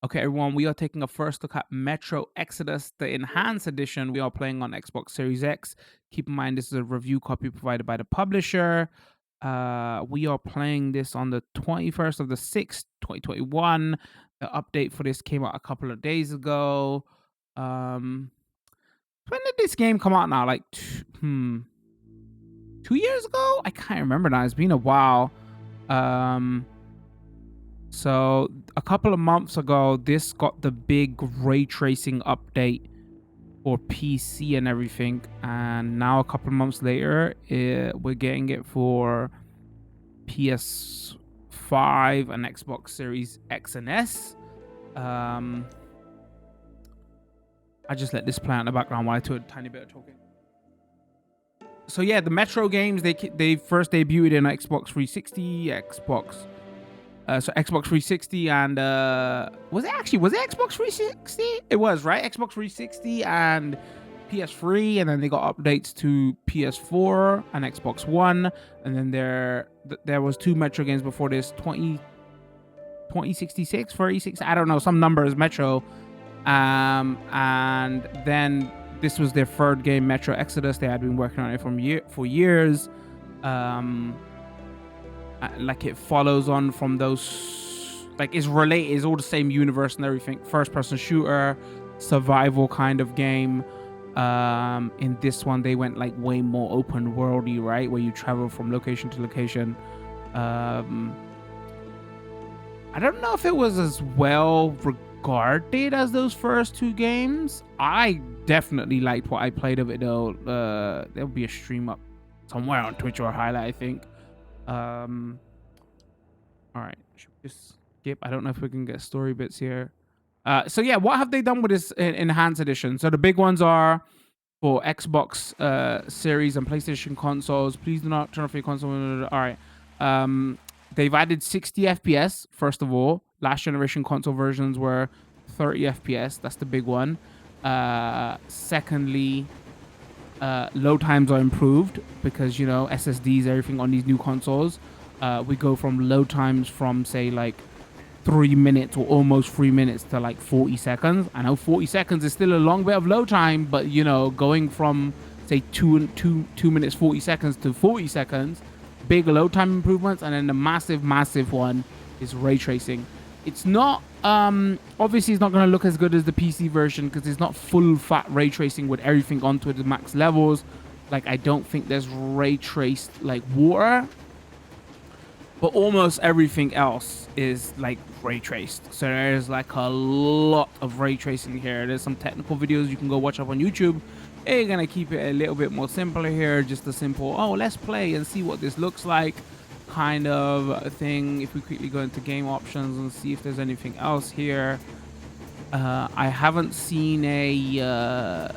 Okay, everyone, we are taking a first look at Metro Exodus, the enhanced edition. We are playing on Xbox Series X. Keep in mind, this is a review copy provided by the publisher. We are playing this on the 21st of the 6th, 2021. The update for this came out a couple of days ago. Um, when did this game come out now? Like, 2 years ago? I can't remember now. It's been a while. So a couple of months ago, this got the big ray tracing update for PC and everything, and now a couple of months later, we're getting it for PS5 and Xbox Series X and S. I just let this play out in the background while I do a tiny bit of talking. So yeah, the Metro games they first debuted in Xbox 360, so Xbox 360 and was it Xbox 360? It was, right? Xbox 360 and PS3, and then they got updates to PS4 and Xbox One, and then there was two Metro games before this, 2066, 36, I don't know, some numbers Metro, and then this was their third game, Metro Exodus. They had been working on it for years. Like it follows on from those, like it's related, it's all the same universe and everything. First person shooter, survival kind of game. In this one they went like way more open worldy, right, where you travel from location to location. I don't know if it was as well regarded as those first two games. I definitely liked what I played of it though. There'll be a stream up somewhere on Twitch or highlight, I think. All right, should we just skip? I don't know if we can get story bits here. So yeah, what have they done with this enhanced edition? So the big ones are for Xbox Series and PlayStation consoles. Please do not turn off your console. All right. They've added 60 FPS. First of all, last generation console versions were 30 FPS. That's the big one. Secondly, load times are improved because, you know, SSDs, everything on these new consoles. We go from load times from, say, like 3 minutes or almost 3 minutes to like 40 seconds. I know 40 seconds is still a long bit of load time, but, you know, going from, say, 2 minutes 40 seconds to 40 seconds, big load time improvements. And then the massive one is ray tracing. It's not obviously it's not going to look as good as the PC version because it's not full fat ray tracing with everything onto the max levels. Like, I don't think there's ray traced like water, but almost everything else is like ray traced. So there's like a lot of ray tracing here. There's some technical videos you can go watch up on YouTube. They're gonna keep it a little bit more simpler here, just a simple, oh, let's play and see what this looks like kind of thing. If we quickly go into game options and see if there's anything else here. I haven't seen a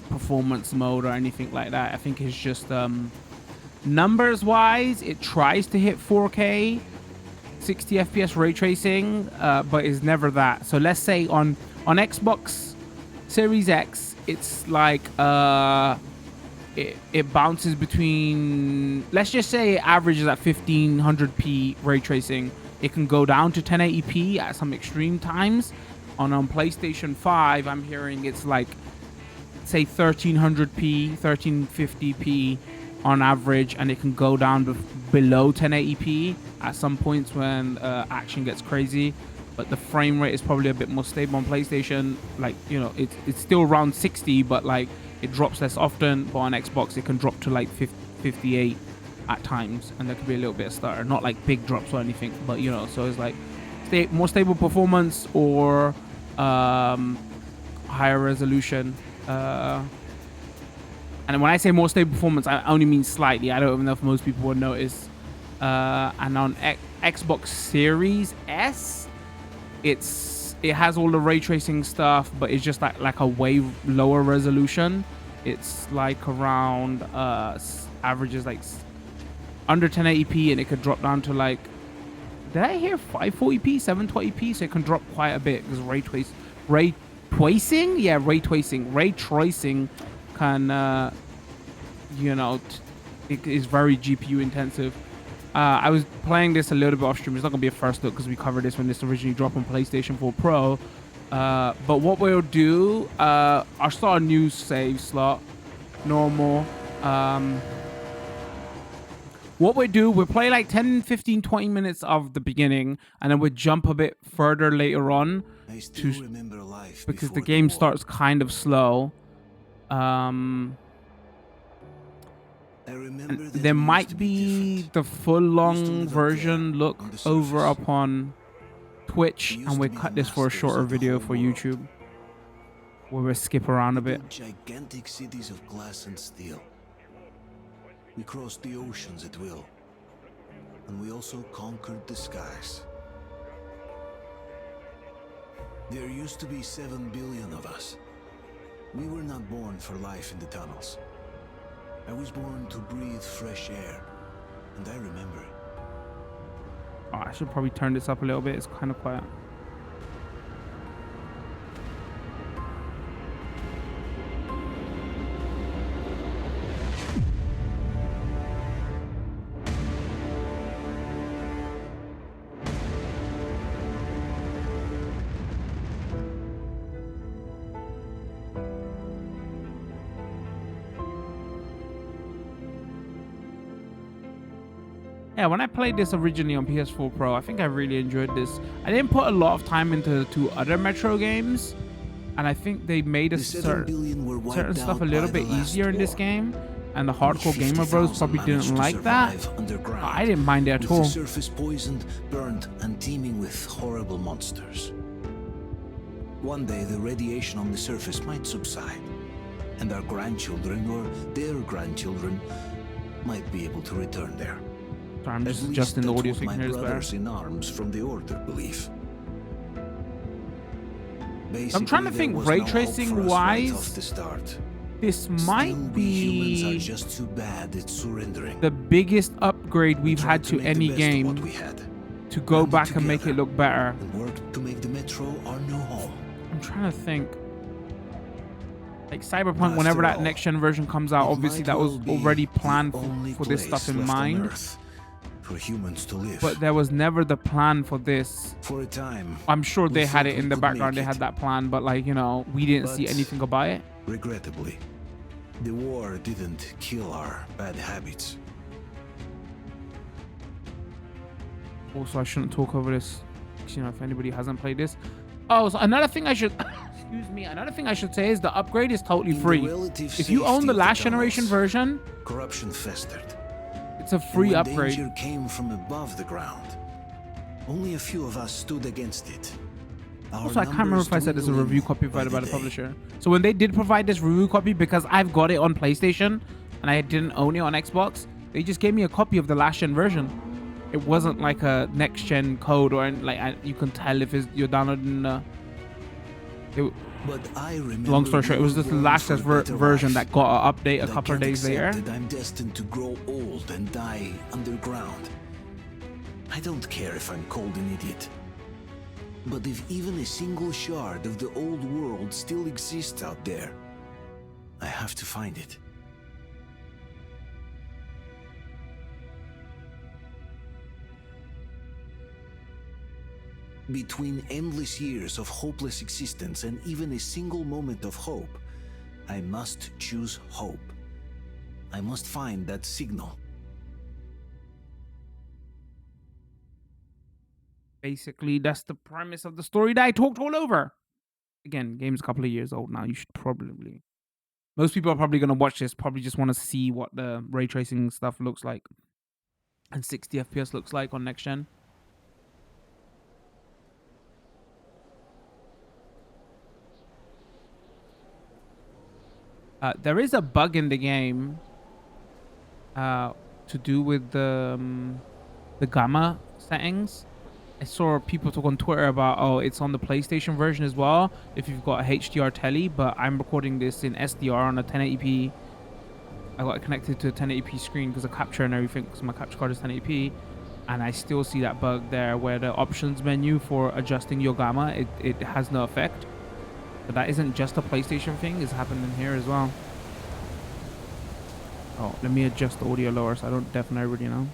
performance mode or anything like that. I think it's just numbers wise it tries to hit 4K 60 FPS ray tracing, but it's never that. So let's say on Xbox Series X, it's like it bounces between, let's just say it averages at 1500p ray tracing. It can go down to 1080p at some extreme times. On PlayStation 5, I'm hearing it's like, say, 1300p, 1350p on average, and it can go down below 1080p at some points when action gets crazy. But the frame rate is probably a bit more stable on PlayStation. Like, you know, it's still around 60, but like it drops less often. But on Xbox, it can drop to like 58 at times, and there could be a little bit of stutter. Not like big drops or anything, but you know, so it's like more stable performance or higher resolution. And when I say more stable performance, I only mean slightly. I don't even know if most people would notice. And on Xbox Series S, it has all the ray tracing stuff, but it's just like a way lower resolution. It's like around averages like under 1080p, and it could drop down to like, did I hear 540p, 720p? So it can drop quite a bit because ray tracing can, you know, it is very GPU intensive. I was playing this a little bit off stream. It's not gonna be a first look because we covered this when this originally dropped on PlayStation 4 Pro. But what we'll do, I'll start a new save slot, normal. What we do, we'll play like 10, 15, 20 minutes of the beginning, and then we'll jump a bit further later on because the game starts kind of slow. There might be the full long version look over upon Twitch, and we cut this for a shorter video for YouTube where we skip around a bit. Gigantic cities of glass and steel. We crossed the oceans at will, and we also conquered the skies. There used to be 7 billion of us. We were not born for life in the tunnels. I was born to breathe fresh air, and I remember it. Oh, I should probably turn this up a little bit. It's kind of quiet. Yeah, when I played this originally on PS4 Pro, I think I really enjoyed this. I didn't put a lot of time into the 2 other Metro games, and I think they made certain stuff a little bit easier in this game, and the hardcore gamer bros probably didn't like that. I didn't mind it at all. The surface poisoned, burnt, and teeming with horrible monsters. One day the radiation on the surface might subside, and our grandchildren or their grandchildren might be able to return there. Sorry, I'm just adjusting the audio so you can hear this better. In arms from the order belief. I'm trying to think ray tracing wise. This might be just too bad it's surrendering. The biggest upgrade we've had to any game to go back and make it look better. And work to make the Metro our new home. I'm trying to think. Like Cyberpunk, whenever that next gen version comes out, obviously that was already planned for this stuff in mind. For humans to live. But there was never the plan for this. For a time. I'm sure they had it in the background. They had that plan, but like, you know, we didn't see anything about it. Regrettably, the war didn't kill our bad habits. Also, I shouldn't talk over this, you know, if anybody hasn't played this. Oh, so another thing I should excuse me, another thing I should say is the upgrade is totally free. If you own the last generation version, corruption festered. It's a free upgrade. Danger came from above the ground. Only a few of us stood against it. Also, I can't remember if I said there's a review copy provided by the publisher. So when they did provide this review copy, because I've got it on PlayStation and I didn't own it on Xbox, they just gave me a copy of the last gen version. It wasn't like a next gen code or like you can tell if you're downloading. But I remember, long story short, it was just the last version that got an update a couple of days later. I'm destined to grow old and die underground. I don't care if I'm called an idiot. But if even a single shard of the old world still exists out there, I have to find it. Between endless years of hopeless existence and even a single moment of hope, I must choose hope. I must find that signal. Basically, that's the premise of the story that I talked all over. Again, game's a couple of years old now. You should probably... Most people are probably going to watch this, probably just want to see what the ray tracing stuff looks like. And 60 FPS looks like on next gen. There is a bug in the game to do with the gamma settings. I saw people talk on Twitter about, oh, it's on the PlayStation version as well if you've got a HDR telly, but I'm recording this in SDR on a 1080p. I got it connected to a 1080p screen because of capture and everything, because my capture card is 1080p, and I still see that bug there where the options menu for adjusting your gamma, it has no effect. But that isn't just a PlayStation thing, it's happening here as well. Oh, let me adjust the audio lower so I don't deafen everybody, you know.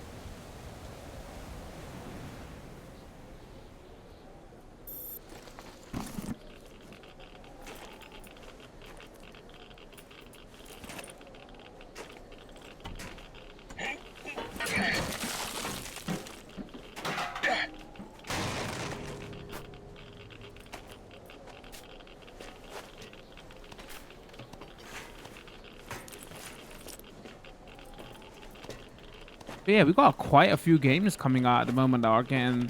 But yeah, we got quite a few games coming out at the moment that are getting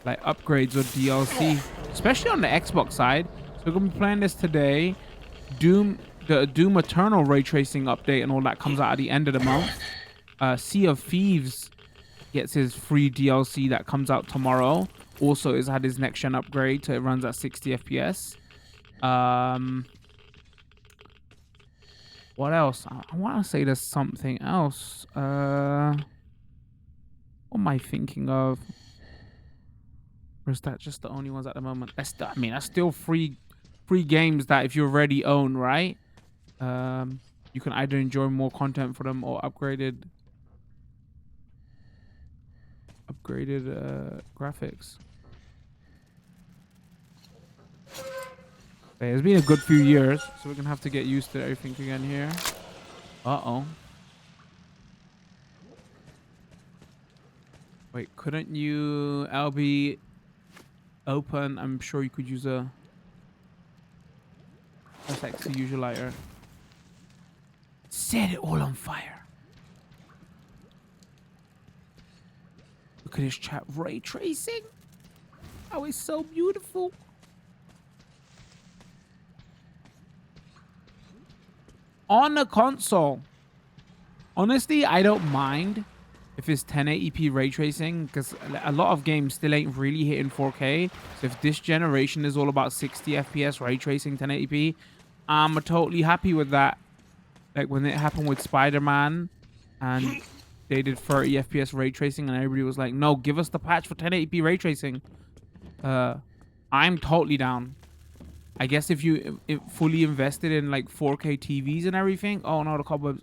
like upgrades or DLC, especially on the Xbox side. So we're gonna be playing this today. The Doom Eternal ray tracing update and all that comes out at the end of the month. Sea of Thieves gets his free DLC that comes out tomorrow. Also, has had his next gen upgrade, so it runs at 60 FPS. What else? I want to say there's something else. What am I thinking of? Or is that just the only ones at the moment? I mean, that's still free games that if you already own, right? You can either enjoy more content for them or upgraded graphics. Okay, it's been a good few years, so we're gonna have to get used to everything again here. Uh-oh. Wait, couldn't you LB open? I'm sure you could use a sexy usual lighter. Set it all on fire. Look at this chat. Ray tracing. Oh, it's so beautiful. On the console. Honestly, I don't mind if it's 1080p ray tracing, because a lot of games still ain't really hitting 4K. So if this generation is all about 60 FPS ray tracing 1080p, I'm totally happy with that. Like when it happened with Spider-Man and they did 30 FPS ray tracing and everybody was like, no, give us the patch for 1080p ray tracing. I'm totally down. I guess if you fully invested in like 4K TVs and everything, oh no, the cobwebs,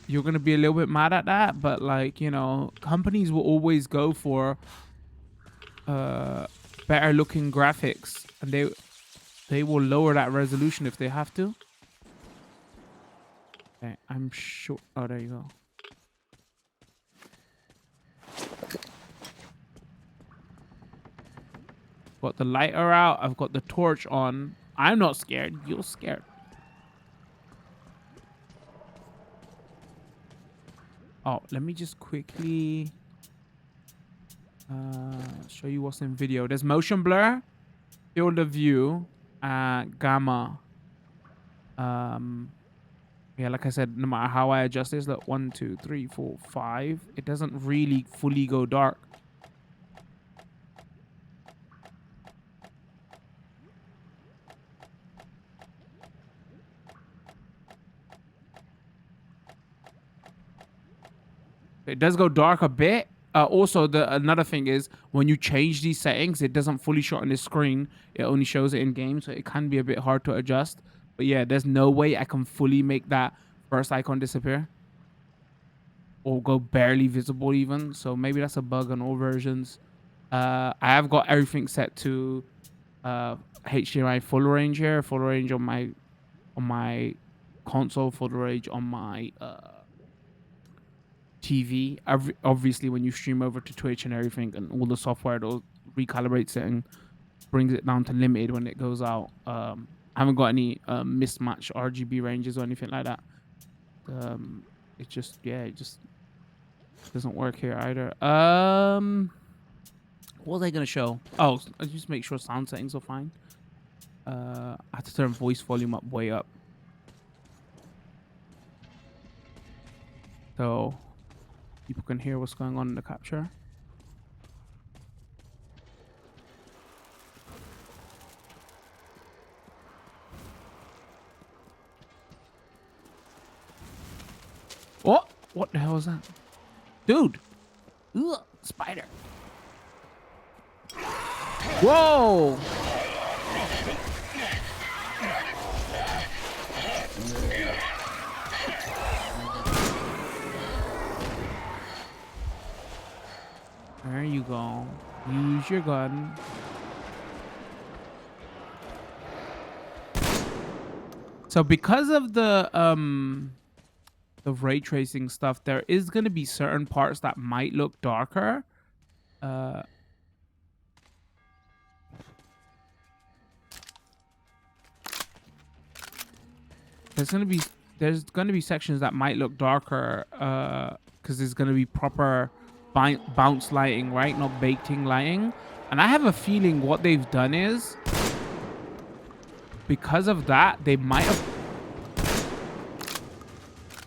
you're gonna be a little bit mad at that, but like, you know, companies will always go for better looking graphics, and they will lower that resolution if they have to. Okay, I'm sure. Oh, there you go. Got the lighter out. I've got the torch on. I'm not scared. You're scared. Oh, let me just quickly show you what's in video. There's motion blur, field of view, gamma. Yeah, like I said, no matter how I adjust this, look, 1, 2, 3, 4, 5, it doesn't really fully go dark. It does go dark a bit. Also, another thing is when you change these settings, it doesn't fully show on the screen. It only shows it in game, so it can be a bit hard to adjust. But yeah, there's no way I can fully make that first icon disappear or go barely visible even. So maybe that's a bug on all versions. I have got everything set to HDMI full range here, full range on my console, full range on my TV. Obviously, when you stream over to Twitch and everything, and all the software, it'll recalibrates it and brings it down to limited when it goes out. I haven't got any mismatched RGB ranges or anything like that. It just doesn't work here either. What was I gonna show? Oh, I just make sure sound settings are fine. I have to turn voice volume up way up, so people can hear what's going on in the capture. What the hell is that? Dude! Ugh, spider. Whoa! There you go. Use your gun. So because of the ray tracing stuff, there is going to be certain parts that might look darker. There's going to be there's going to be sections that might look darker because there's going to be proper bounce lighting, right? Not baked-in lighting. And I have a feeling what they've done is, because of that, they might have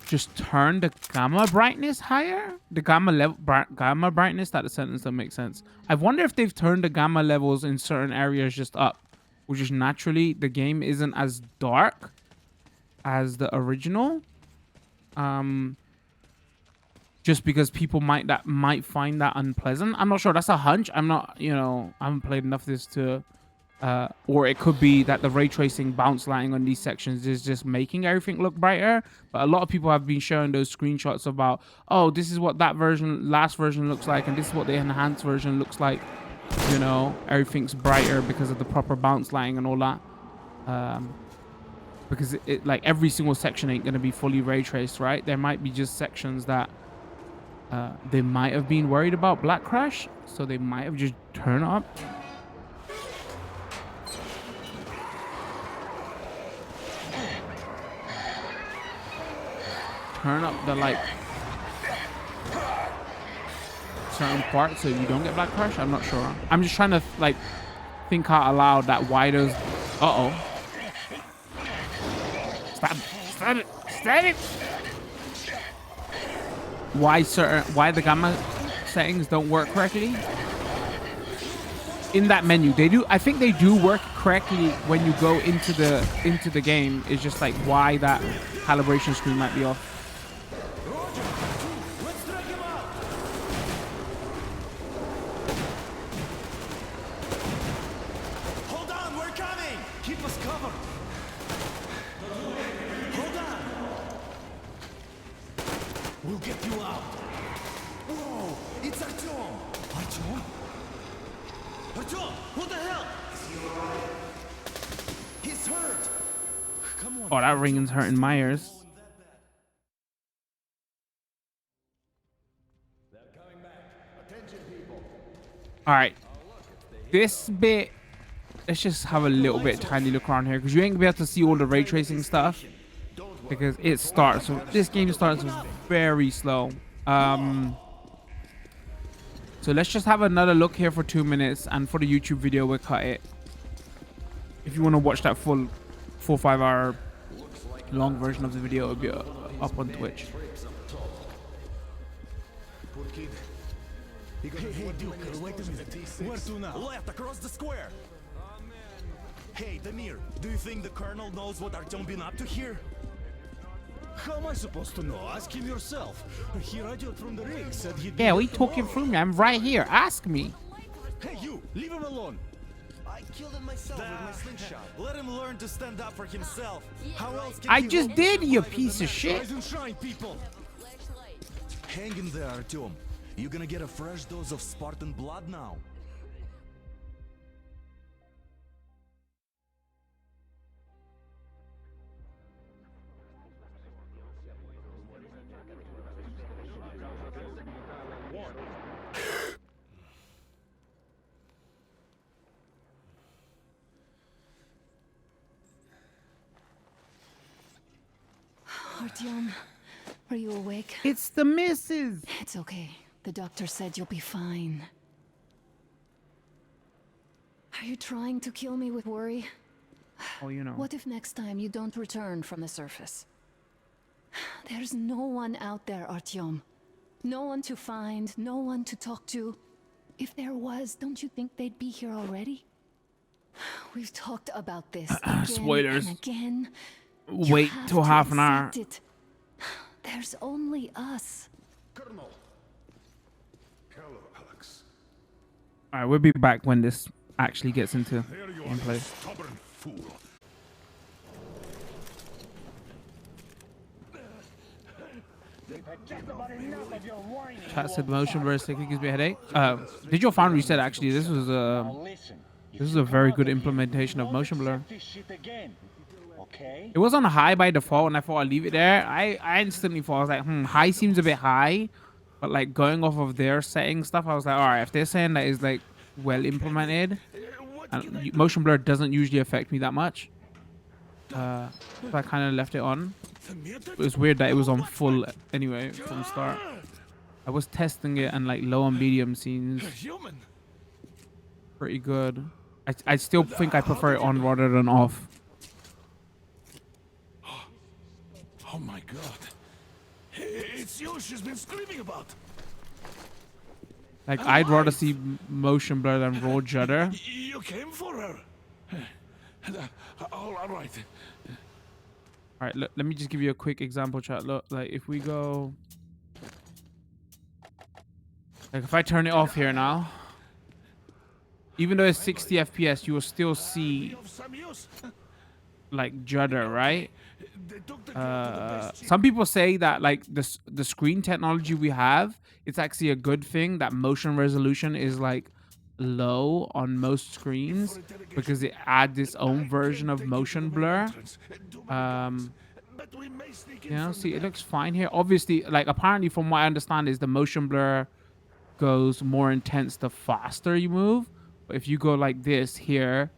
just turned the gamma brightness higher. The gamma brightness. That sentence doesn't make sense. I wonder if they've turned the gamma levels in certain areas just up, which is naturally the game isn't as dark as the original. Just because people might find that unpleasant. I'm not sure. That's a hunch. I'm not, I haven't played enough of this to or it could be that the ray tracing bounce lighting on these sections is just making everything look brighter. But a lot of people have been showing those screenshots about, oh, this is what that last version looks like, and this is what the enhanced version looks like. Everything's brighter because of the proper bounce lighting and all that. Because it like every single section ain't gonna be fully ray traced, right? There might be just sections that they might have been worried about black crash, so they might have just turned up. Turn up the like certain parts so you don't get black crash. I'm not sure. I'm just trying to like think out aloud that why those. Stop it. Why the gamma settings don't work correctly in that menu. I think they do work correctly when you go into the game. It's just like why that calibration screen might be off. Hold on, we're coming. Keep us covered. Hold on. We'll get you out. Whoa, it's Artyom. Artyom? Artyom, what the hell? He's hurt. Come on. Oh, that ringing's hurting my ears. All right, this bit. Let's just have a little bit tiny look around here because you ain't gonna be able to see all the ray tracing stuff because it starts. So this game starts very slow. So let's just have another look here for 2 minutes, and for the YouTube video we'll cut it. If you want to watch that full 4-5 hour long version of the video, it'll be up on Twitch. Hey, Duke, wait a minute. Where to now? Left, across the square. Hey, Damir, do you think the Colonel knows what Artyom been up to here? How am I supposed to know? Ask him yourself. He radioed from the rig, said he'd be Yeah, we here talking tomorrow. through me. I'm right here. Ask me. Hey, you, leave him alone. I killed him myself with my slingshot. Let him learn to stand up for himself. How else can I he just hold did, his you life in piece the of match? shit. Rise and shine, people. Hang in there, Artyom. You're gonna get a fresh dose of Spartan blood now. Artyom, are you awake? It's the missus. It's okay. The doctor said you'll be fine. Are you trying to kill me with worry? Oh, What if next time you don't return from the surface? There's no one out there, Artyom. No one to find, no one to talk to. If there was, don't you think they'd be here already? We've talked about this again Spoilers. and again. You Wait have till to half an hour. accept it. There's only us. Colonel. Hello, Alex. All right, we'll be back when this actually gets into There you are, gameplay. you stubborn fool. Chat said motion blur sticky gives me a headache. Digital Foundry said actually this was a very good implementation of motion blur. It was on high by default, and I thought I'd leave it there. I instantly thought, I was like, high seems a bit high, but like going off of their setting stuff, I was like, all right, if they're saying that is like well implemented, and motion blur doesn't usually affect me that much. So I kind of left it on. The mutant? It was weird that it was on full anyway from start. I was testing it and like low and medium scenes A human. pretty good. I still think I prefer it on rather than off. Oh my god. It's you she's been screaming about. Like I'd rather see motion blur than raw judder. You came for her. All right. All right, look, let me just give you a quick example, chat. Look, like if we go, like if I turn it off here now, even though it's 60 FPS, you will still see Of some use. like judder, right? They took the girl to the base Some people say that like the screen technology we have, it's actually a good thing that motion resolution is like low on most screens because it adds its own version of motion blur. But we may sneak in You know, from see, the it back. looks fine here. Obviously, like apparently from what I understand is the motion blur goes more intense the faster you move. But if you go like this here,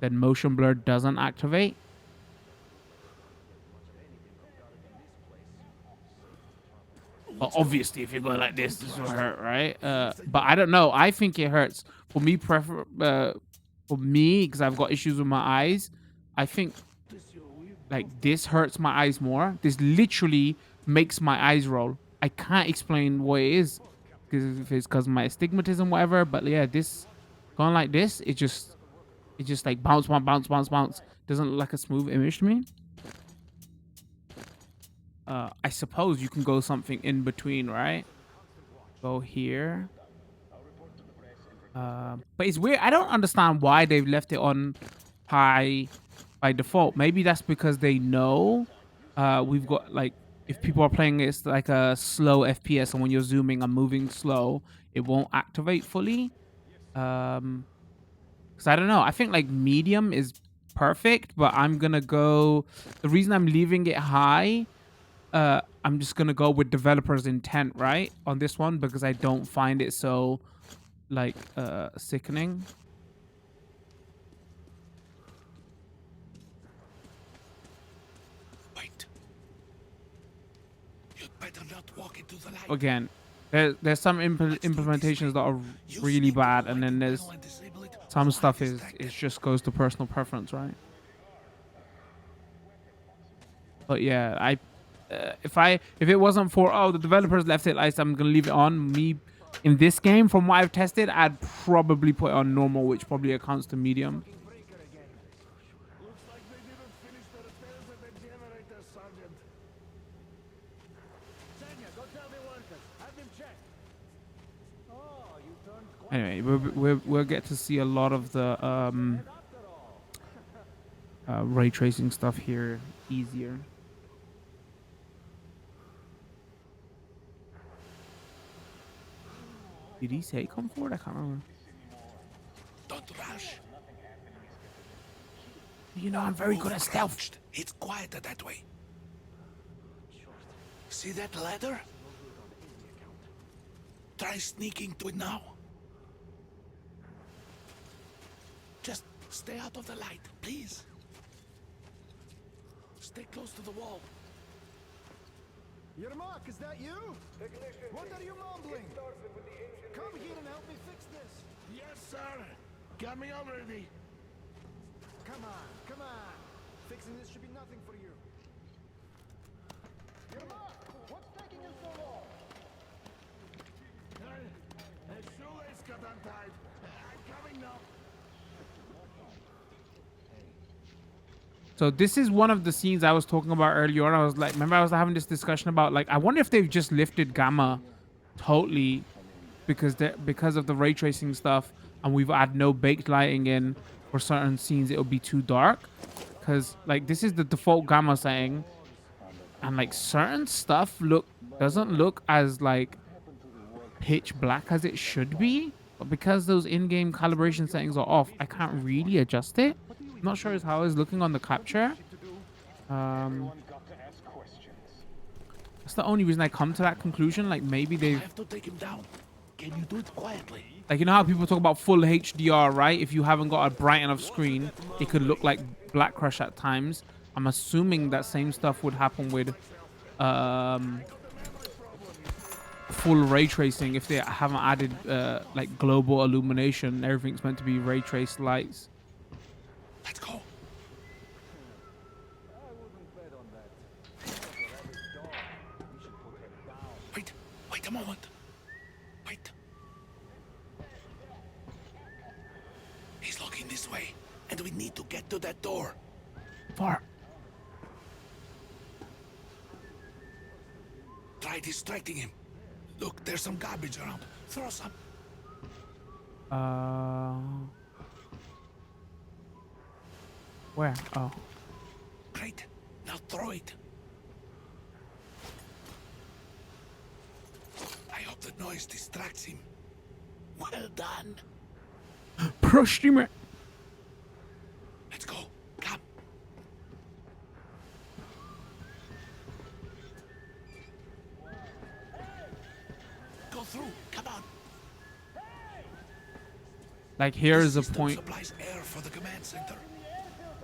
then motion blur doesn't activate. But obviously, if you go like this will hurt, right? But I don't know. I think it hurts. For me, for me, because I've got issues with my eyes, I think like this hurts my eyes more. This literally makes my eyes roll. I can't explain what it is, because if it's because of my astigmatism, whatever. But yeah, this going like this, it just like bounce, bounce, bounce, bounce, bounce. Doesn't look like a smooth image to me. I suppose you can go something in between, right? Go here. But it's weird. I don't understand why they've left it on high by default. Maybe that's because they know we've got like, if people are playing it's like a slow FPS, and when you're zooming and moving slow, it won't activate fully. Because I don't know. I think like medium is perfect, but I'm gonna go. The reason I'm leaving it high, I'm just gonna go with developer's intent, right, on this one, because I don't find it so like sickening. Wait. You'd better not walk into the light. Again, there's some implementations that are really bad, and then there's some stuff is it just goes to personal preference, right? But yeah, if it wasn't for the developers left it like, I'm gonna leave it on. Me in this game, from what I've tested, I'd probably put it on normal, which probably accounts to medium. Looks like they didn't finish the repairs at the generator, Sergeant. Senya, go tell the workers. Have them check. Oh, you turned quite Anyway, we'll get to see a lot of the ray tracing stuff here easier. Did he say come forward? I can't remember. Don't rush. You know, I'm very good at stealth. It's quieter that way. See that ladder? Try sneaking to it now. Just stay out of the light, please. Stay close to the wall. Yermak, is that you? What are you mumbling? Come here and help me fix this. Yes, sir. Got me already. Come on, come on. Fixing this should be nothing for you. Yermak, what's taking you so long? A shoelace got untied. I'm coming now. So this is one of the scenes I was talking about earlier on. I was like, remember I was having this discussion about like, I wonder if they've just lifted gamma totally because of the ray tracing stuff, and we've had no baked lighting in for certain scenes. It'll be too dark because like this is the default gamma setting, and like certain stuff doesn't look as like pitch black as it should be, but because those in-game calibration settings are off, I can't really adjust it. I'm not sure as how it's looking on the capture. That's the only reason I come to that conclusion. Like maybe I they've, have to take him down. Can you do it quietly? like, you know how people talk about full HDR, right? If you haven't got a bright enough screen, it could look like Black Crush at times. I'm assuming that same stuff would happen with full ray tracing if they haven't added like global illumination. Everything's meant to be ray traced lights. Let's go. Wait a moment. Wait. He's looking this way, and we need to get to that door. Far. Try distracting him. Look, there's some garbage around. Throw some. Where? Oh. Great. Now throw it. I hope the noise distracts him. Well done. Pro streamer. Let's go. Come. Go through. Come on. Like here is a System point. supplies air for the command center.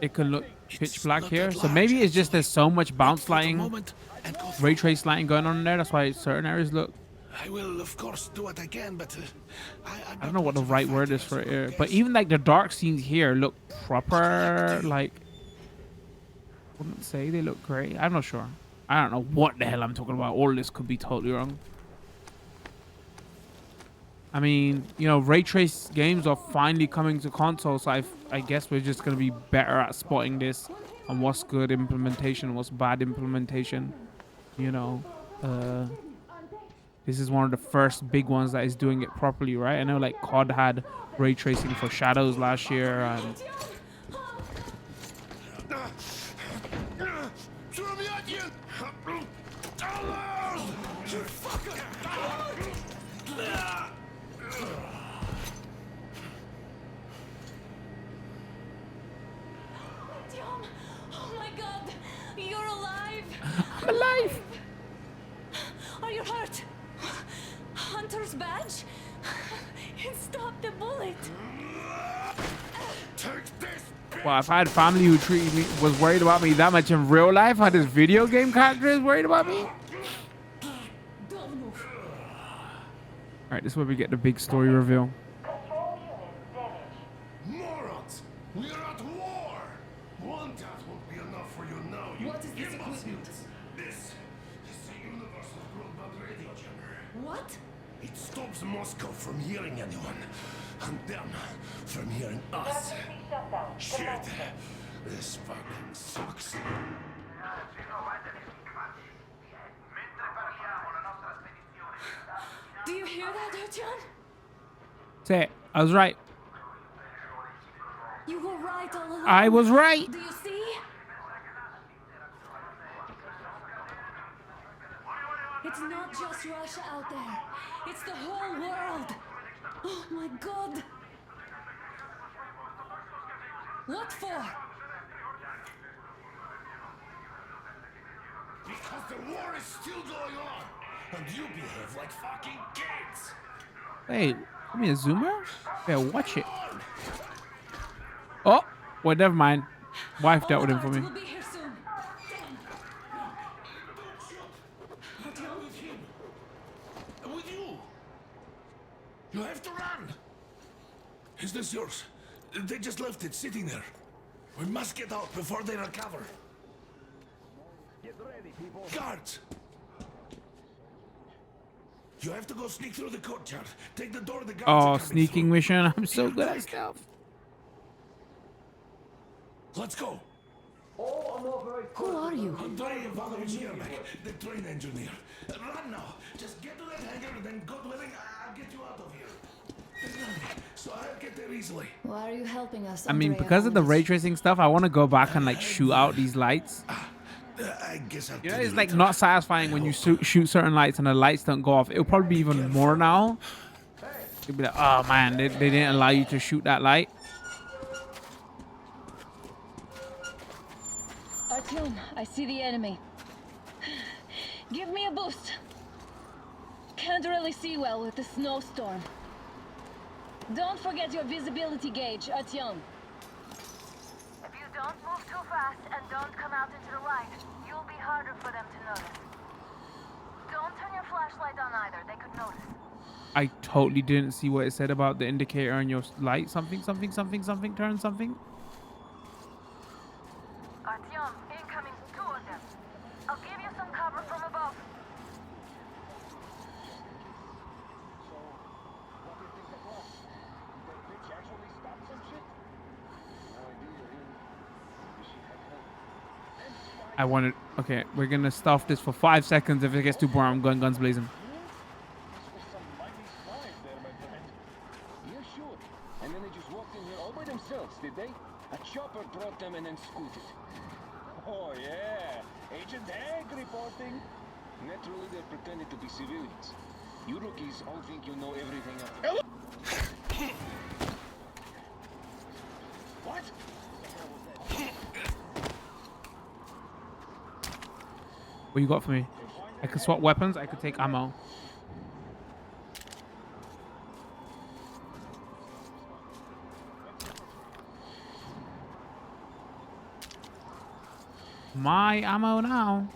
It can look It's pitch black not here. that So large, maybe it's just actually. there's so much bounce Wait for the lighting, moment and go ray through. trace lighting going on in there. That's why certain areas look. I will, of course, do what I can, but I don't know what the right word is for it here. But even like the dark scenes here look proper. Like, wouldn't say they look great. I'm not sure. I don't know what the hell I'm talking about. All this could be totally wrong. I mean, you know, ray trace games are finally coming to consoles. So I guess we're just gonna be better at spotting this and what's good implementation, what's bad implementation. You know, this is one of the first big ones that is doing it properly, right? I know like COD had ray tracing for shadows last year, and Artyom! Oh my god! You're alive! I'm alive. Are you hurt? Hunter's badge? It stopped the bullet! Well, if I had family who treated me, was worried about me that much in real life, how this video game character is worried about me. Don't move. All right, this is where we get the big story reveal. Morons! We're at war! One task won't be enough for you now. You What is this equipment? This is the universal broadband radio jammer. What? It stops Moscow from hearing anyone, and them from hearing us. Shit. This fucking sucks. Do you hear that, Artyom? Say it. I was right. You were right all along. I was right. Do you see? It's not just Russia out there. It's the whole world. Oh my god. What for? Because the war is still going on, and you behave like fucking kids. Wait, give me a zoomer? Yeah, watch it. Oh, well, never mind. Wife dealt with him for me. We'll be here soon. Artyom? With him. With you. You have to run. Is this yours? They just left it sitting there. We must get out before they recover. Get ready, people. Guards! You have to go sneak through the courtyard. Take the door the guards are Oh, coming sneaking through. mission. I'm so good at stuff. Let's go. Who are you? Andrei Ivanovich Yermak, the train engineer. Run now. Just get to that hangar and then, God willing, I'll get you out of here. There's nothing, so I'll get there easily. Why are you helping us? I mean, Andrei because of the ray Ivanovich? tracing stuff, I want to go back and like shoot out these lights. I guess I'll You know, tell it's like later. not satisfying when you shoot certain lights and the lights don't go off. It'll probably be even more now. You'll be like, oh man, they didn't allow you to shoot that light. Artyom, I see the enemy. Give me a boost. Can't really see well with the snowstorm. Don't forget your visibility gauge, Artyom. Don't move too fast and don't come out into the light. You'll be harder for them to notice. Don't turn your flashlight on either. They could notice. I totally didn't see what it said about the indicator on your light. Something, something, something, something, turn something. Artyom, incoming, 2 of them. I'll give you some cover from above. I wanted. Okay, we're gonna stuff this for 5 seconds. If it gets too boring, I'm going guns blazing. Yeah, sure. And then they just walked in here all by themselves, did they? A chopper brought them and then scooted. Oh, yeah. Agent Egg reporting. Naturally, they're pretending to be civilians. You rookies all think you know everything after... What? What you got for me? I could swap weapons. I could take ammo. My ammo now.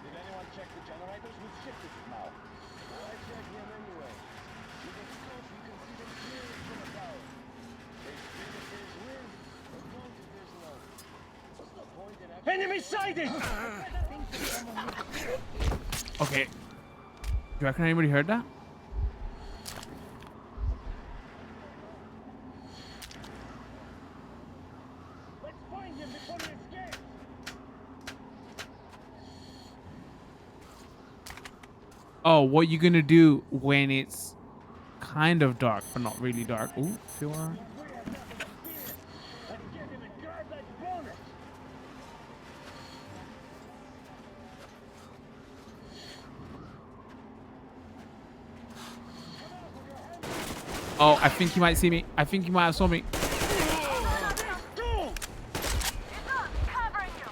Did anyone check the generators? We've shifted it now. Why check them anyway? Look at close, you can see them clearly from the tower. They spin if there's wind, or don't if there's no. What's the point in actually... Enemy sighted! Okay. Do you reckon anybody heard that? Let's find him before he escapes! Oh, what you gonna do when it's kind of dark, but not really dark? Ooh, feel alright. Let's get him and grab that bonus! Oh, I think he might see me. I think he might have saw me. Covering you.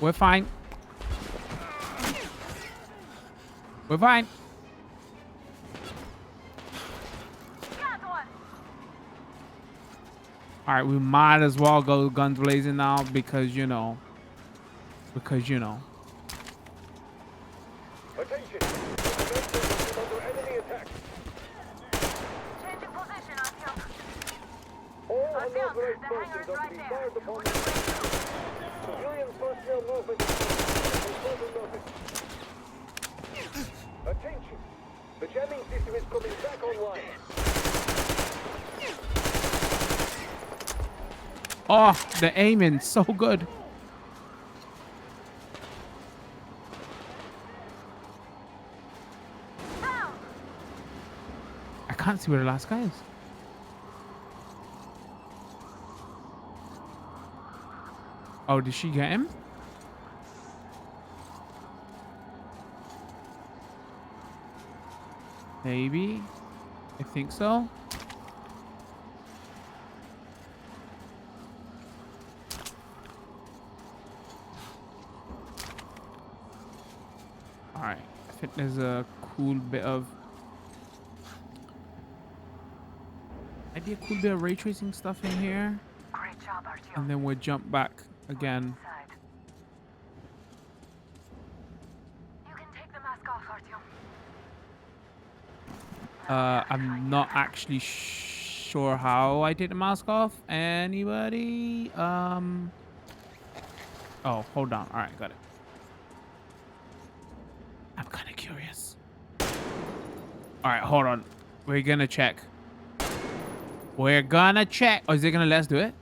We're fine. We're fine. Got one. All right, we might as well go guns blazing now because you know. Attention! Under enemy attack! Changing position, Artyom. All Artyom, unauthorized the hangar persons is are to right be there. fired upon. Which way to? Civilian personnel movement is further notice. Attention! The jamming system is coming back online. Oh, the aiming so good. Down. I can't see where the last guy is. Oh, did she get him? Maybe. I think so. Alright. I think there's a cool bit of... Maybe a cool bit of ray tracing stuff in here. Great job, Artyom. And then we'll jump back again. Inside. You can take the mask off, Artyom. I'm not actually sure how I take the mask off. Anybody? Oh, hold on. All right, got it. I'm kind of curious. All right, hold on. We're gonna check. We're gonna check. Oh, is it gonna let us do it?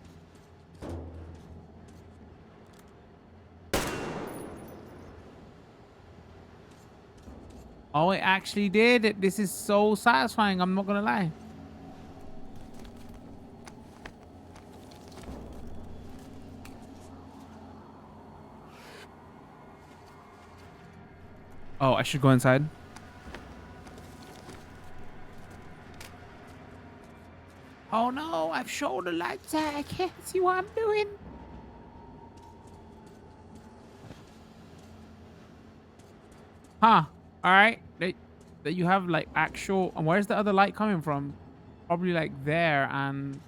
Oh, it actually did. This is so satisfying. I'm not gonna lie. Oh, I should go inside. Oh no, I've shoulder lights. I can't see what I'm doing. Huh. All right. That you have like actual. And where's the other light coming from? Probably like there, and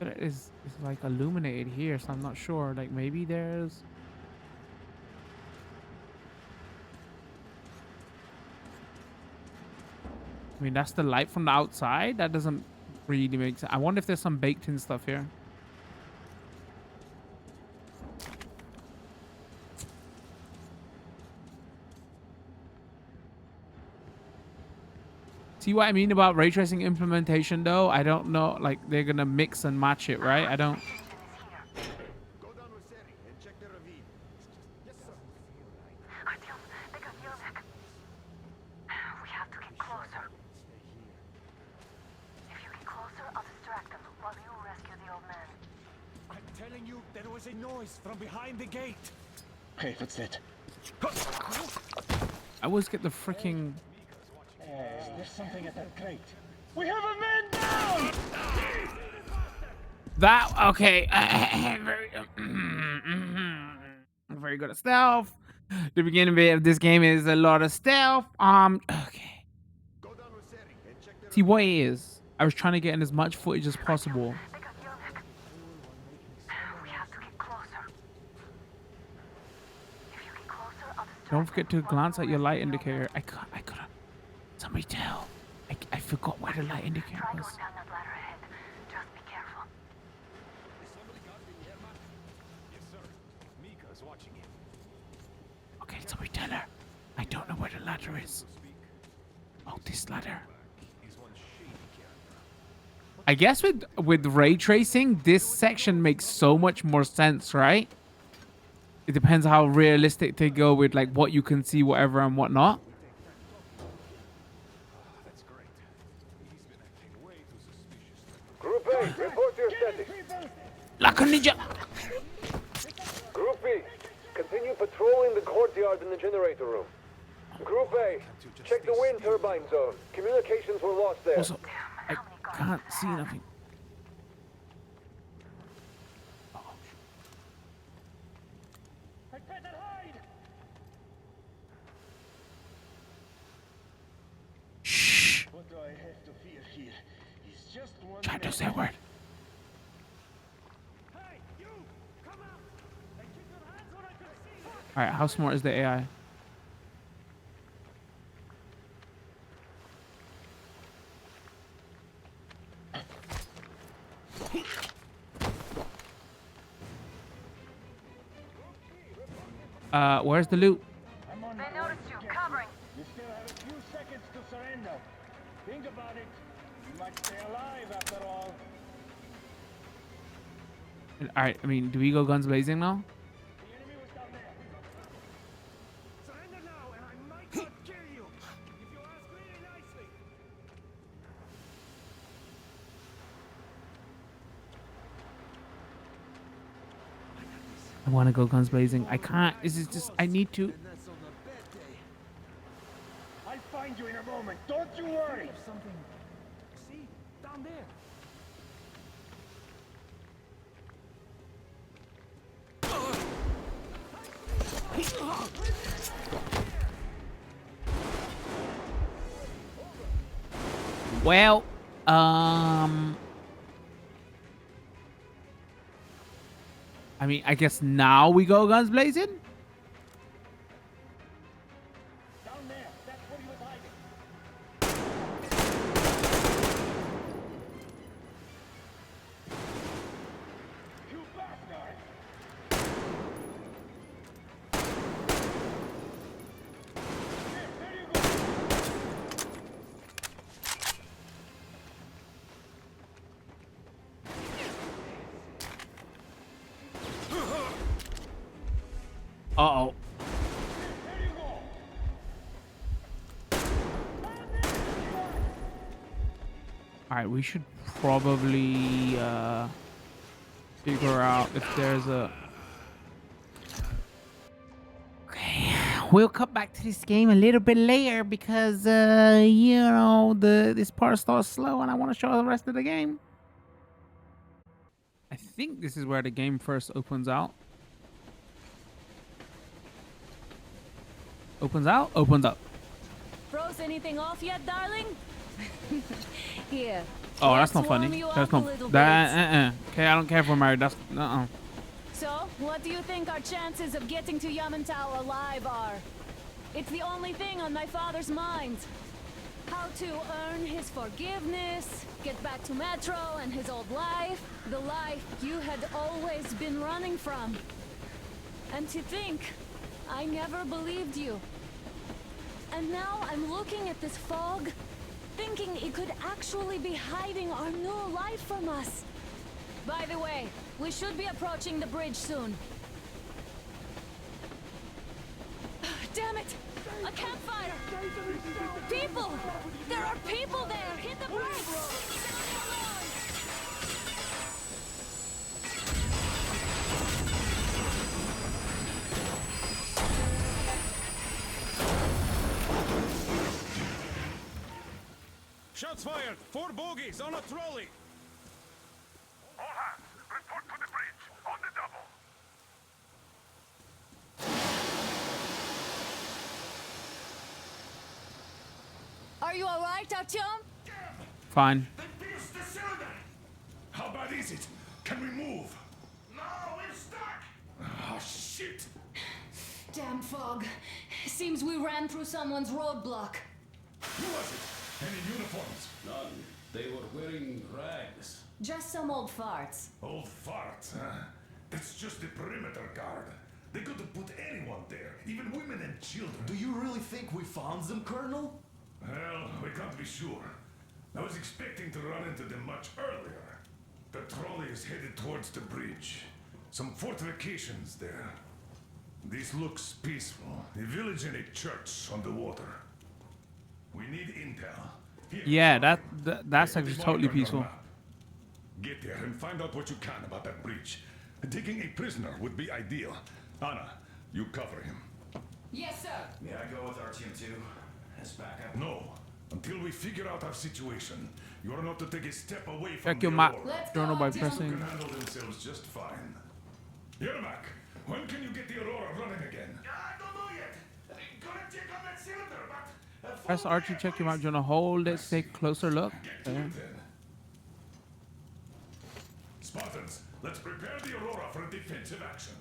it is like illuminated here, so I'm not sure. Like maybe there's. I mean, that's the light from the outside. That doesn't really make sense. I wonder if there's some baked in stuff here. See what I mean about ray tracing implementation, though? I don't know. Like, they're going to mix and match it, right? I don't. Go down with Seri and check the ravine. Yes, sir. Artyom, they got Yelnek. We have to get closer. If you get closer, I'll distract them while you rescue the old man. I'm telling you, there was a noise from behind the gate. Hey, that's it. I always get the freaking. Is there something at that crate? We have a man down! That, okay. Very good at stealth. The beginning bit of this game is a lot of stealth. Okay. Go down with Seri and check the See what it is? I was trying to get in as much footage as possible. They got Yelnek. We have to get closer. If you get closer, I'll distract Don't forget to them while glance you at your light rescue the old man. indicator. I couldn't. Somebody tell. I forgot where the light indicator Try was. going down that ladder ahead. Just be careful. Yes, sir. Mika's watching him. Okay, somebody tell her. I don't know where the ladder is. Oh, this ladder. He's one shady character. I guess with ray tracing, this section makes so much more sense, right? It depends how realistic they go with like what you can see, whatever, and whatnot. That's great. He's been acting way too suspicious. Group A, report your status. Like a ninja. Group B, continue patrolling the courtyard in the generator room. Group A, check the wind turbine zone. Communications were lost there. Also, I can't see nothing. I better hide! Shh. What do I have to fear here? He's just one Try to man. say a word. Hey, you! Come out! And keep your hands where I can see you! All right, how smart is the AI? Where's the loot? I'm on They my way noticed to you. get Covering. You still have a few seconds to surrender. Think about it. You might stay alive after all. All right, I mean, do we go guns blazing now? The enemy was down there. Surrender now, and I might not kill you! If you ask really nicely! I want to go guns blazing. I can't. This is just. I need to. I'll find you in a moment. Don't you worry. Something. See? Down there. Well, I mean, I guess now we go guns blazing. Down there. That's where he was hiding. You bastard! There you go. Uh-oh. There you go. All right, we should probably figure out if there's a. Okay, we'll come back to this game a little bit later because you know this part starts slow and I want to show the rest of the game. I think this is where the game first opens out. Opens out, opens up. Froze anything off yet, darling? Here. Oh, that's let's not warm funny. you That's up a not little that. bit. Okay, I don't care for married. That's So, what do you think our chances of getting to Yamantau alive are? It's the only thing on my father's mind. How to earn his forgiveness, get back to Metro and his old life, the life you had always been running from. And to think, I never believed you. And now I'm looking at this fog, thinking it could actually be hiding our new life from us. By the way, we should be approaching the bridge soon. Damn it! A campfire! People! There are people there! Hit the brakes! Sound the alarm! Shots fired! 4 bogies on a trolley! All hands, report to the bridge, on the double. Are you alright, Artyom? fine. They pierced the cylinder! How bad is it? Can we move? No, we're stuck! Ah, shit! Damn fog. Seems we ran through someone's roadblock. Who was it? Any uniforms? None. They were wearing rags. Just some old farts. Old farts, huh? That's just the perimeter guard. They could have put anyone there, even women and children. Do you really think we found them, Colonel? Well, we can't be sure. I was expecting to run into them much earlier. The trolley is headed towards the bridge. Some fortifications there. This looks peaceful. A village and a church on the water. We need intel. Here, Yeah, that's Take actually the totally marker on your peaceful. map. Get there and find out what you can about that bridge. Taking a prisoner would be ideal. Anna, you cover him. Yes, sir. May I go with Artyom too? As backup? No. Until we figure out our situation, you are not to take a step away from Check your the map Aurora. Let's journal go, by Artyom. They pressing. can handle themselves just fine. Yermak, when can you get the Aurora running again? I don't know yet. Gonna check on that cylinder, but... Press R to check your map journal. Hold it to take a closer look. Get to Okay. it then. Spartans, let's prepare the Aurora for a defensive action.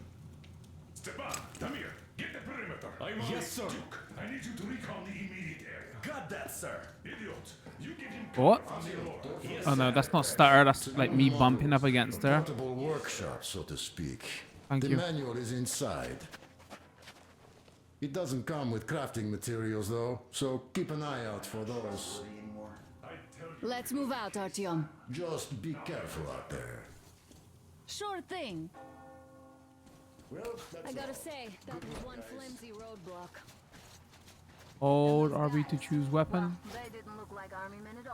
Stepan, Damir, get the perimeter. I'm on Yes, it. sir. Duke, I need you to recon the immediate area. Got that, sir. Idiot, you give him What? cover from the Aurora. Oh no, that's not stutter. That's like me bumping up against her. Portable workshop, so to speak. Thank the you. manual is inside. It doesn't come with crafting materials, though, so keep an eye out for those. Let's move out, Artyom. Just be careful out there. Sure thing. Well, I gotta say, that was one flimsy roadblock. Hold RB to choose weapon. They didn't look like army men at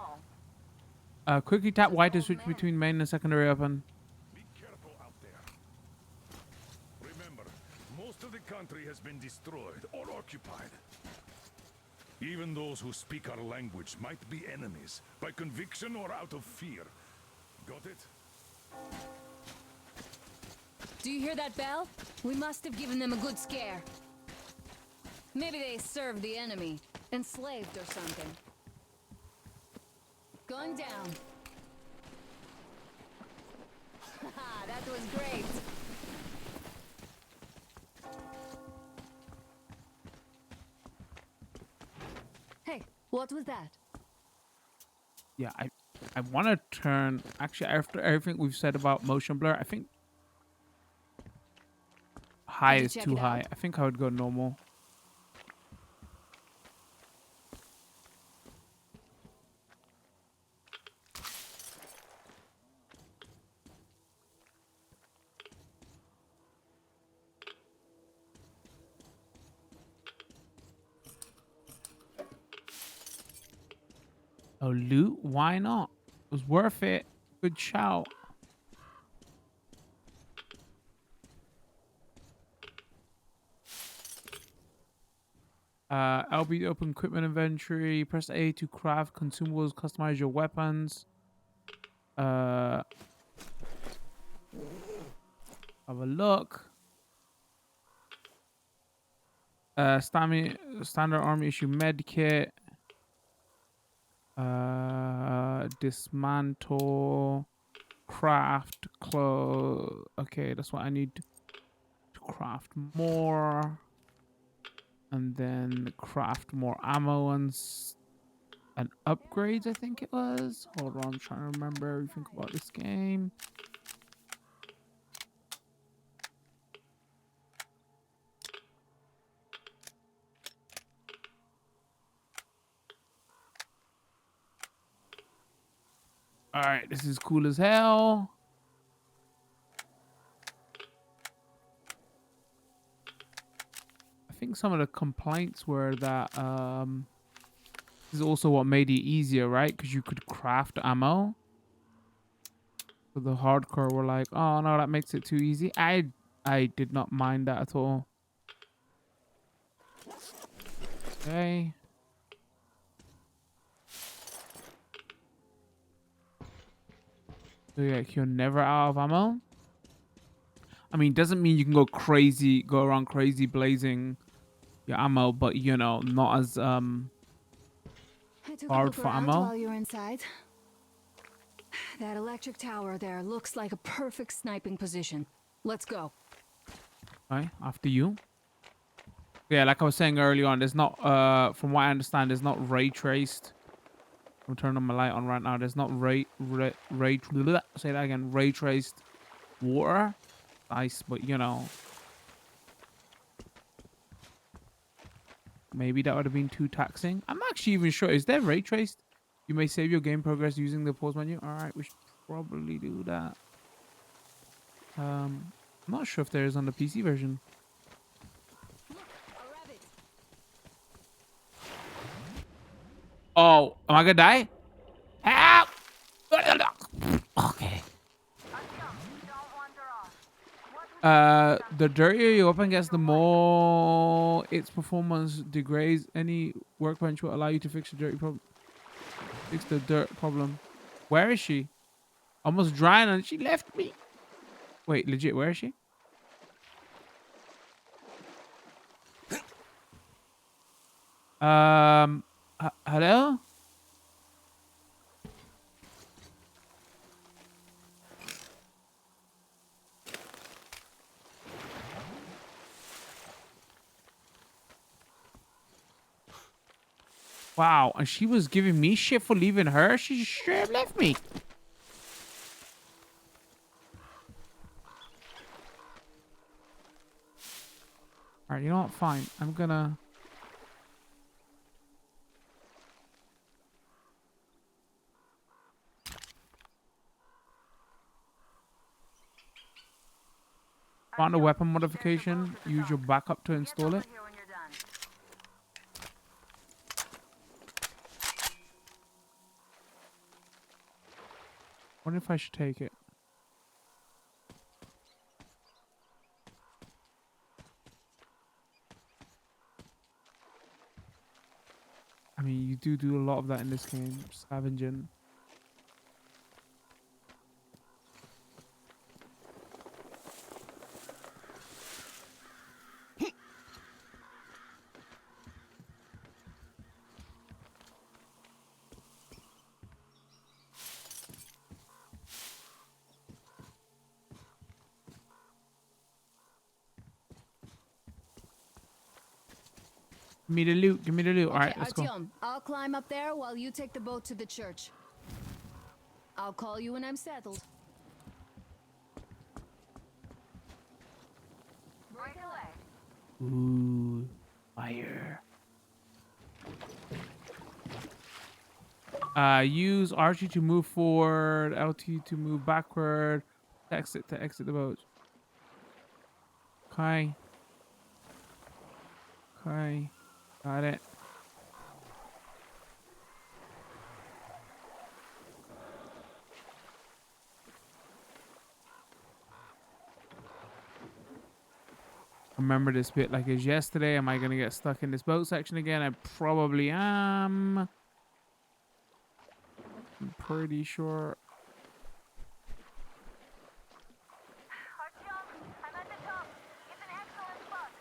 all. Quickly tap Y to switch between main and secondary weapon. Be careful out there. Remember, most of the country has been destroyed or occupied. Even those who speak our language might be enemies, by conviction or out of fear. Got it? Do you hear that bell? We must have given them a good scare. Maybe they served the enemy, enslaved or something. Going down. Haha, that was great. Hey, what was that? Yeah, I want to turn. Actually, after everything we've said about motion blur, I think high Did you is check too it high. out? I think I would go normal. Oh, loot? Why not? It was worth it. Good shout. LB to open equipment inventory. Press A to craft consumables. Customize your weapons. Have a look. Standard army issue med kit. Dismantle, craft, clothes. Okay, that's what I need to craft more, and then craft more ammo and upgrades. I think it was. Hold on, I'm trying to remember everything about this game. All right, this is cool as hell. I think some of the complaints were that this is also what made it easier, right? Because you could craft ammo. So the hardcore were like, "Oh no, that makes it too easy." I did not mind that at all. Okay. So yeah, you're never out of ammo. I mean, doesn't mean you can go crazy, go around crazy blazing your ammo, but you know, not as I took a hard look for around ammo. while you're inside. That electric tower there looks like a perfect sniping position. Let's go. Okay, after you. Yeah, like I was saying earlier on, there's not from what I understand, there's not ray traced. I'm turning my light on right now. There's not ray say that again, ray traced water. Nice, but you know, maybe that would have been too taxing. I'm not actually even sure. Is there ray traced? You may save your game progress using the pause menu. All right, we should probably do that. I'm not sure if there is on the PC version. Oh, am I gonna die? Help! Okay. The dirtier your weapon gets, the more its performance degrades. Any workbench will allow you to fix the dirt problem. Where is she? Almost drying and she left me. Wait, legit, where is she? Hello? Wow, and she was giving me shit for leaving her. She just straight up left me. All right, you know what? Fine. I'm gonna... Found a weapon modification. Use your backup to install it. Wonder if I should take it. I mean, you do a lot of that in this game. Scavenging. Give me the loot. Give me the loot. All right, let's go. Artyom, I'll climb up there while you take the boat to the church. I'll call you when I'm settled. Right away. Ooh, fire. Use RG to move forward, LT to move backward, exit to exit the boat. Okay. Okay. Got it. Remember this bit like it's yesterday. Am I gonna get stuck in this boat section again? I probably am. I'm pretty sure. Artyom, I'm at the top. It's an excellent spot.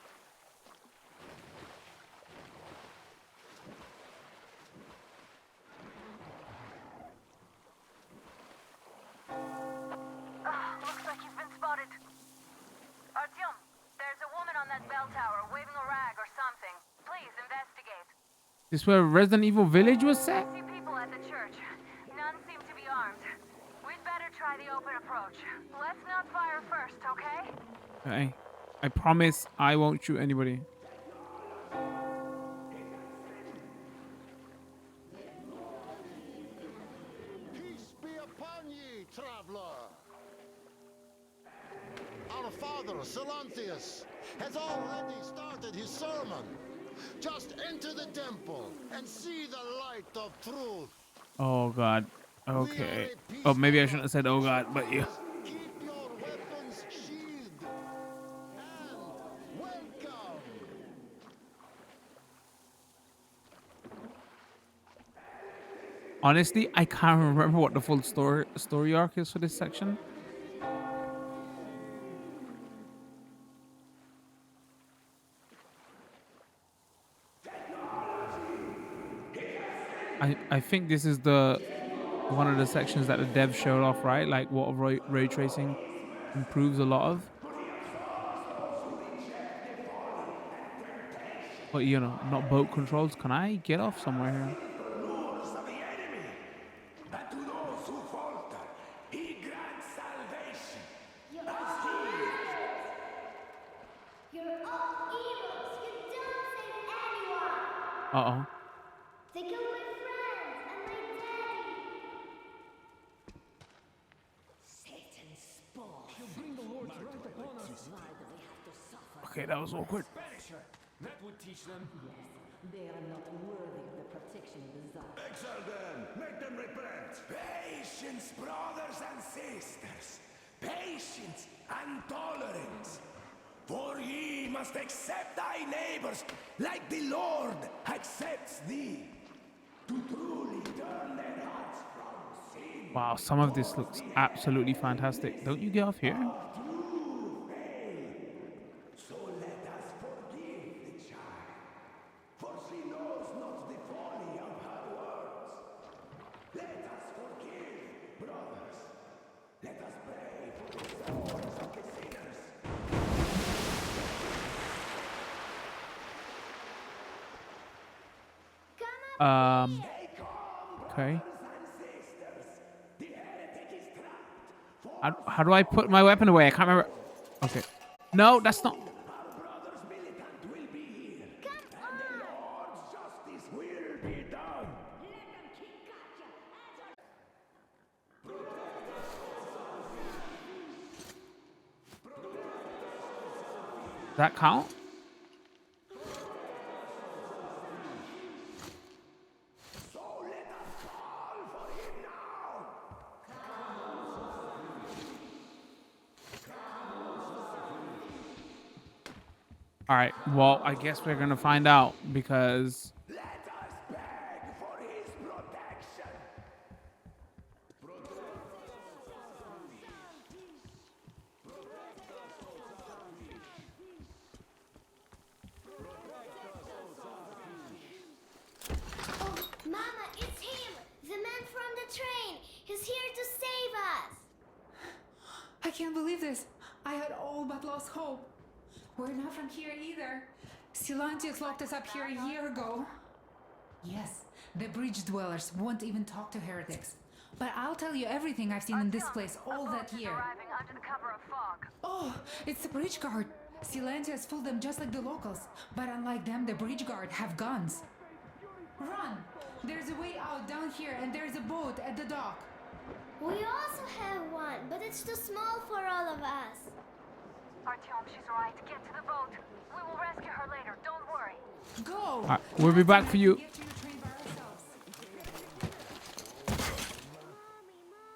that bell tower, waving a rag or something. Please investigate. This where Resident Evil Village was set? I see people at the church. None seem to be armed. We'd better try the open approach. Let's not fire first, okay? Okay. I promise I won't shoot anybody. Peace be upon ye, traveler. Our father, Silanthius, has already started his sermon. Just enter the temple and see the light of truth. Oh God. Okay. Oh, maybe I shouldn't have said oh God, but yeah. Keep your weapons sheathed and welcome. Honestly, I can't remember what the full story arc is for this section. I think this is the one of the sections that the devs showed off, right? Like what ray tracing improves a lot of. But you know, not boat controls. Can I get off somewhere here? Uh-oh. They killed my friends and my daddy. Satan's spawn. He'll bring the Lord's wrath upon us. Why do we have to suffer? Okay, that was awkward. That would teach them. Yes, they are not worthy of the protection of the Tsar. Exile them! Make them repent! Patience, brothers and sisters. Patience and tolerance. For ye must accept thy neighbors like the Lord accepts thee. To truly turn their hearts from sin. Wow, some of this looks absolutely fantastic. Don't you get off here? So let us forgive the child, for she knows not the folly of her words. Let us forgive, brothers. Let us pray for the souls of the sinners. Okay. How do I put my weapon away? I can't remember. Okay. No, that's not. That count? All right. Well, I guess we're gonna find out because. Let us beg for his protection. Oh, Mama, it's him! The man from the train! He's here to save us! I can't believe this. I had all but lost hope. We're not from here either. Silantius locked us up here a year ago. Yes, the bridge dwellers won't even talk to heretics. But I'll tell you everything I've seen in this place all that year. Arriving under the cover of fog. Oh, it's the bridge guard. Silantius fooled them just like the locals. But unlike them, the bridge guard have guns. Run! There's a way out down here and there's a boat at the dock. We also have one, but it's too small for all of us. Artyom, she's right. Get to the boat. We will rescue her later. Don't worry. Go! All right, we'll be back for you.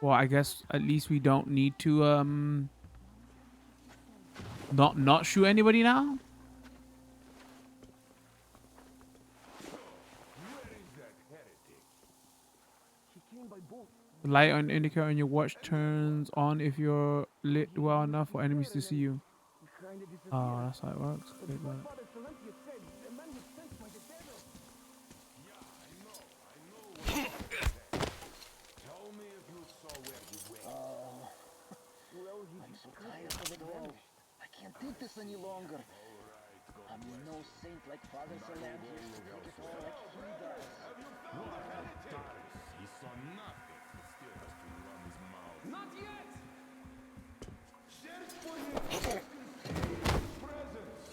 Well, I guess at least we don't need to not shoot anybody now. The light on indicator on your watch turns on if you're lit well enough for enemies to see you. Oh, that's how it works. Okay, got it. I'm so tired of it all. I can't take this any longer. No saint like Father Salantius to take it all like he does. He saw nothing, but still has to run his mouth. Not yet! Search for him. Presence.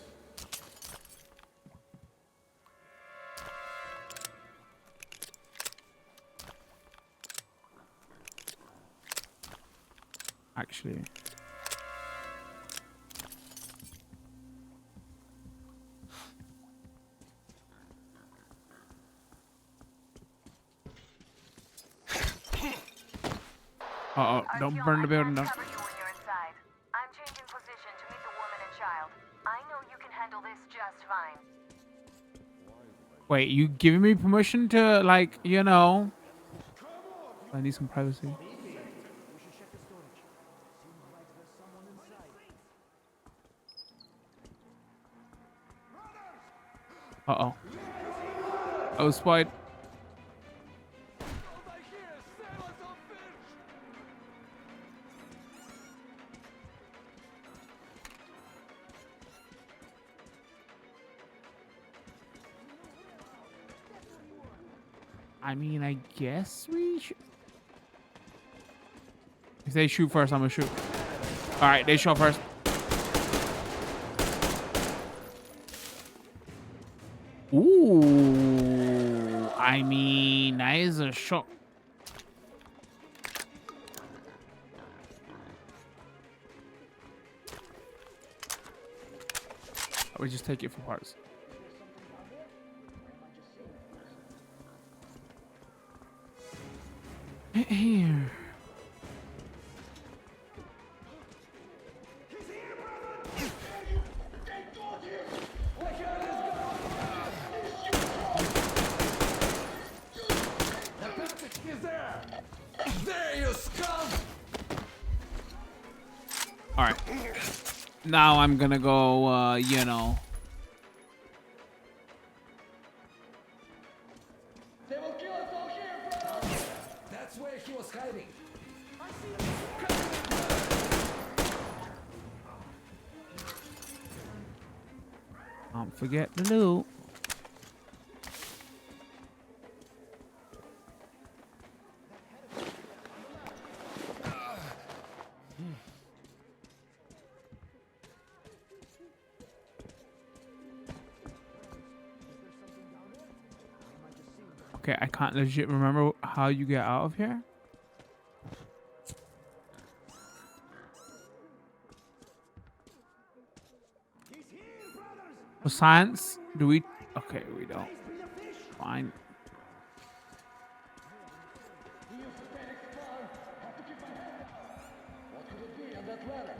Actually. Uh-oh, don't burn the building down. Cover you when you're inside. I'm changing position to meet the woman and child. I know you can handle this just fine. Wait, you giving me permission to, like, you know... I need some privacy. Uh-oh. Oh, spied. I mean, I guess we should... If they shoot first, I'm gonna shoot. Alright, they shot first. Ooh. I mean, that is a shot. I would just take it for parts. Here. All right. Now I'm gonna go, you know. They will kill us all here, bro! That's where he was hiding. Don't forget the loot. Okay, I can't legit remember how you get out of here. For science, do we? Okay, we don't. Fine. What could it be on that ladder?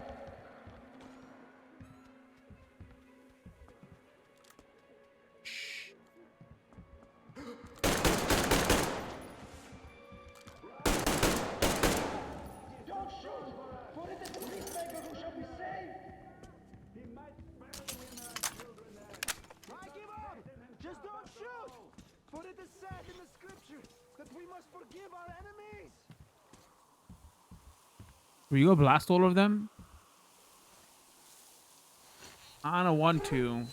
Don't shoot! For it is the peacemaker who shall be saved! Why give up? Just don't shoot! For it is said in the scriptures that we must forgive our enemies. Will you go blast all of them? I don't want to.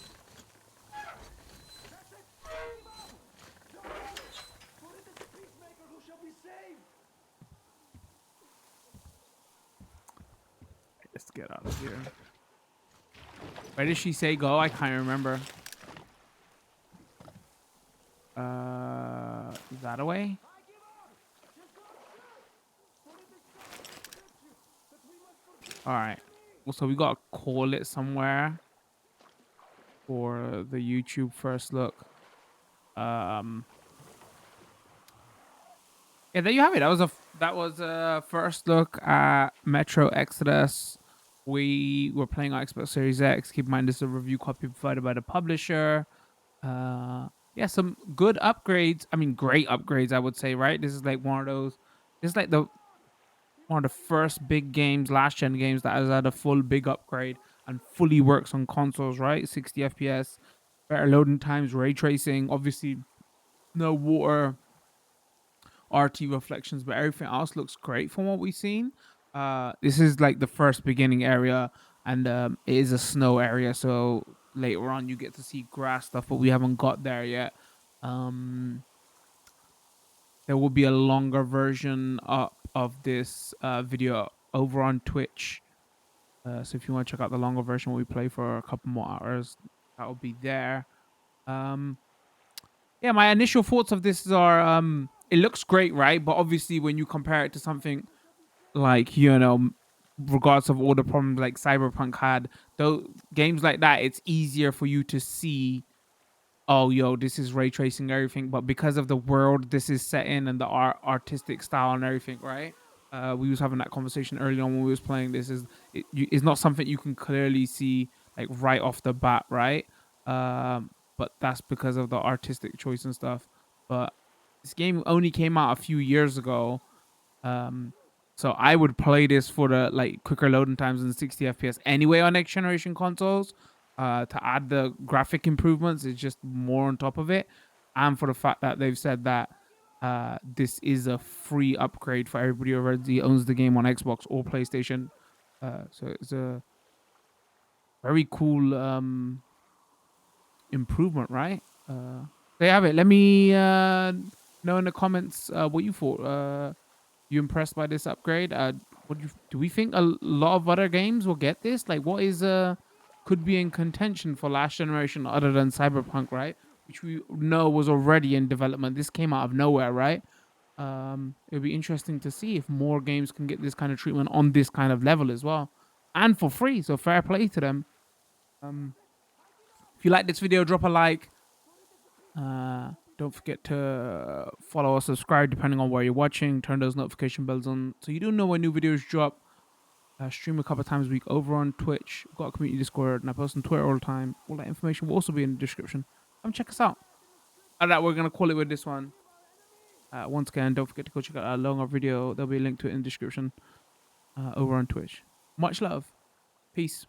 Let's get out of here. Where did she say go? I can't remember. Is that a way? All right. Well, so we gotta call it somewhere for the YouTube first look. Yeah, there you have it. That was a first look at Metro Exodus. We were playing on Xbox Series X. Keep in mind this is a review copy provided by the publisher. Yeah, some good upgrades. I mean, great upgrades, I would say, right? This is like one of those. This is like one of the first big games, last gen games that has had a full big upgrade and fully works on consoles, right? 60 FPS, better loading times, ray tracing, obviously no water RT reflections, but everything else looks great from what we've seen. This is like the first beginning area, and it is a snow area, so later on you get to see grass stuff, but we haven't got there yet. There will be a longer version up of this video over on Twitch. So if you want to check out the longer version where we play for a couple more hours, that will be there. Yeah, my initial thoughts of this are it looks great, right? But obviously when you compare it to something like, you know, regardless of all the problems like Cyberpunk had, though games like that, it's easier for you to see, oh, yo, this is ray tracing everything. But because of the world this is set in and the artistic style and everything, right? We was having that conversation early on when we was playing this. It's not something you can clearly see like right off the bat, right? But that's because of the artistic choice and stuff. But this game only came out a few years ago. So I would play this for the like quicker loading times and 60 FPS anyway on next generation consoles. To add the graphic improvements is just more on top of it, and for the fact that they've said that this is a free upgrade for everybody who already owns the game on Xbox or PlayStation. So it's a very cool improvement, right? There you have it. Let me know in the comments what you thought. You impressed by this upgrade? Do we think a lot of other games will get this? Like, what is could be in contention for last generation other than Cyberpunk, right? Which we know was already in development. This came out of nowhere, right? It'll be interesting to see if more games can get this kind of treatment on this kind of level as well, and for free. So fair play to them. If you like this video, drop a like. Don't forget to follow or subscribe depending on where you're watching. Turn those notification bells on so you don't know when new videos drop. Stream a couple times a week over on Twitch. We've got a community Discord and I post on Twitter all the time. All that information will also be in the description. Come check us out. All right, we're going to call it with this one. Once again, don't forget to go check out our longer video. There'll be a link to it in the description over on Twitch. Much love. Peace.